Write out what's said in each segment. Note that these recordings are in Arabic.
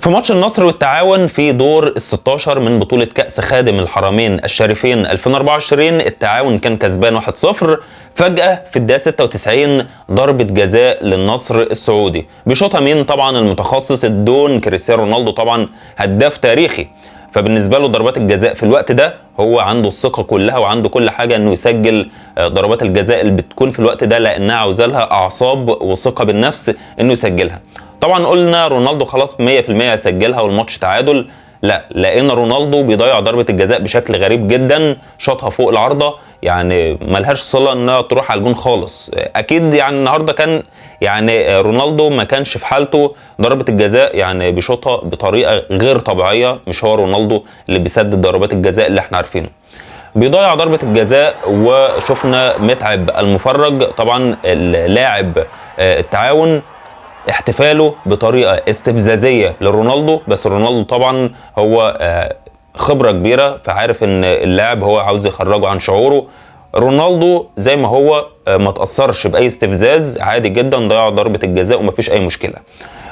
في ماتش النصر والتعاون في دور ال 16 من بطولة كأس خادم الحرمين الشريفين 2024، التعاون كان كسبان 1-0. فجأة في الدقيقة 96 ضربة جزاء للنصر السعودي، بيشوطها مين؟ طبعا المتخصص الدون كريستيانو رونالدو، طبعا هداف تاريخي. فبالنسبة له ضربات الجزاء في الوقت ده هو عنده الثقة كلها وعنده كل حاجة انه يسجل ضربات الجزاء اللي بتكون في الوقت ده، لانها عاوزة لها اعصاب وثقة بالنفس انه يسجلها. طبعا قلنا رونالدو خلاص 100% هيسجلها والماتش تعادل. لا، لقينا رونالدو بيضيع ضربة الجزاء بشكل غريب جدا، شاطها فوق العارضة، يعني ملهاش صلة انها تروح على الجون خالص. اكيد يعني النهارده كان يعني رونالدو ما كانش في حالته، ضربة الجزاء يعني بيشوطها بطريقة غير طبيعية، مش هو رونالدو اللي بيسدد ضربات الجزاء اللي احنا عارفينه. بيضيع ضربة الجزاء وشفنا متعب المفرج طبعا اللاعب التعاون احتفاله بطريقه استفزازيه لرونالدو، بس رونالدو طبعا هو خبره كبيره فعارف ان اللاعب هو عاوز يخرجه عن شعوره. رونالدو زي ما هو ما تاثرش باي استفزاز، عادي جدا ضيع ضربه الجزاء ومفيش اي مشكله.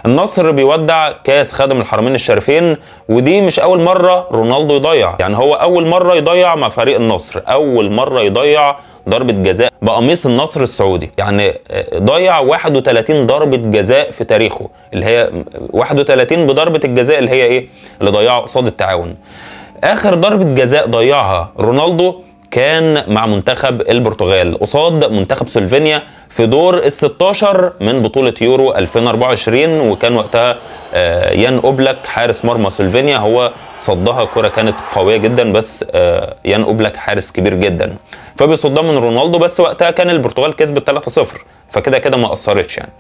النصر بيودع كاس خادم الحرمين الشريفين، ودي مش اول مره رونالدو يضيع، يعني هو اول مره يضيع مع فريق النصر، اول مره يضيع ضربة جزاء بقميص النصر السعودي. يعني ضيع 31 ضربة جزاء في تاريخه، اللي هي 31 بضربة الجزاء اللي هي ايه؟ اللي ضيعها قصاد التعاون. اخر ضربة جزاء ضيعها رونالدو كان مع منتخب البرتغال قصاد منتخب سلوفينيا في دور ال 16 من بطولة يورو 2024، وكان وقتها يان اوبلاك حارس مرمى سلوفينيا هو صدها. كرة كانت قوية جدا، بس يان اوبلاك حارس كبير جدا فبيصدها من رونالدو، بس وقتها كان البرتغال كسبت 3-0، فكده كده ما اثرتش يعني.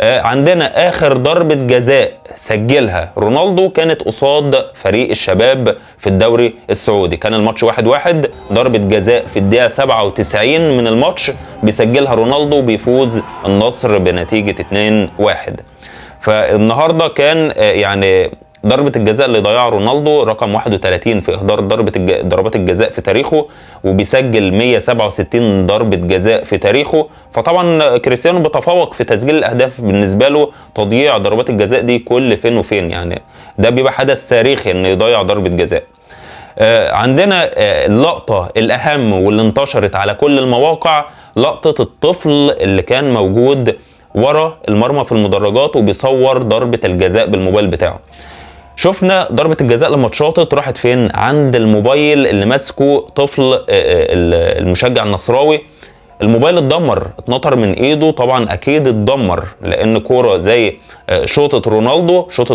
عندنا اخر ضربة جزاء سجلها رونالدو كانت قصاد فريق الشباب في الدوري السعودي، كان الماتش 1-1، ضربة جزاء في الدقيقة 97 من الماتش بيسجلها رونالدو وبيفوز النصر بنتيجة 2-1. فالنهارده كان يعني ضربة الجزاء اللي ضيعها رونالدو رقم 31 في إهدار ضربات الجزاء في تاريخه، وبيسجل 167 ضربة جزاء في تاريخه. فطبعا كريستيانو بيتفوق في تسجيل الأهداف، بالنسبة له تضييع ضربات الجزاء دي كل فين وفين، يعني ده بيبقى حدث تاريخي إنه يضيع ضربة جزاء. عندنا اللقطة الأهم واللي انتشرت على كل المواقع، لقطة الطفل اللي كان موجود ورا المرمى في المدرجات وبيصور ضربة الجزاء بالموبايل بتاعه. شفنا ضربة الجزاء لما اتشاطت راحت فين؟ عند الموبايل اللي ماسكه طفل المشجع النصراوي. الموبايل اتدمر، اتنطر من ايده، طبعا اكيد اتدمر، لان كوره زي شوطة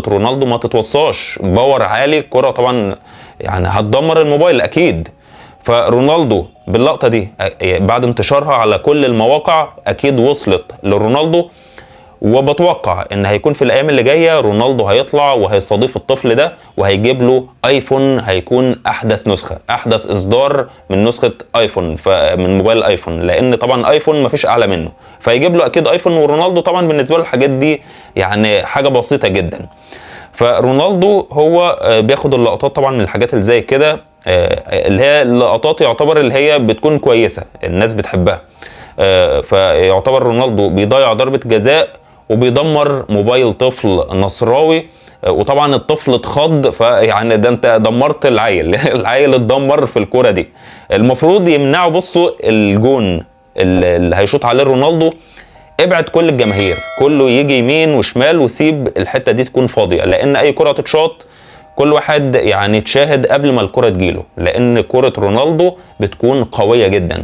رونالدو ما تتوصاش، باور عالي الكوره طبعا يعني هتدمر الموبايل اكيد. فرونالدو باللقطه دي بعد انتشارها على كل المواقع اكيد وصلت لرونالدو، وبتوقع ان هيكون في الايام اللي جايه رونالدو هيطلع وهيستضيف الطفل ده وهيجيب له ايفون، هيكون احدث نسخه، احدث اصدار من نسخه ايفون من موبايل ايفون، لان طبعا ايفون مفيش اعلى منه، فيجيب له اكيد ايفون. ورونالدو طبعا بالنسبه له الحاجات دي يعني حاجه بسيطه جدا. فرونالدو هو بياخد اللقطات طبعا من الحاجات اللي زي كده، اللي هي اللقطات يعتبر اللي هي بتكون كويسه الناس بتحبها. فيعتبر رونالدو بيضيع ضربه جزاء وبيدمر موبايل طفل نصراوي، وطبعا الطفل اتخض، فيعني ده انت دمرت العيل العيل اتدمر في الكوره دي. المفروض يمنعوا، بصوا الجون اللي هيشوط عليه رونالدو، ابعد كل الجماهير، كله يجي يمين وشمال وسيب الحته دي تكون فاضيه، لان اي كره تتشاط كل واحد يعني تشاهد قبل ما الكره تجيله، لان كره رونالدو بتكون قويه جدا.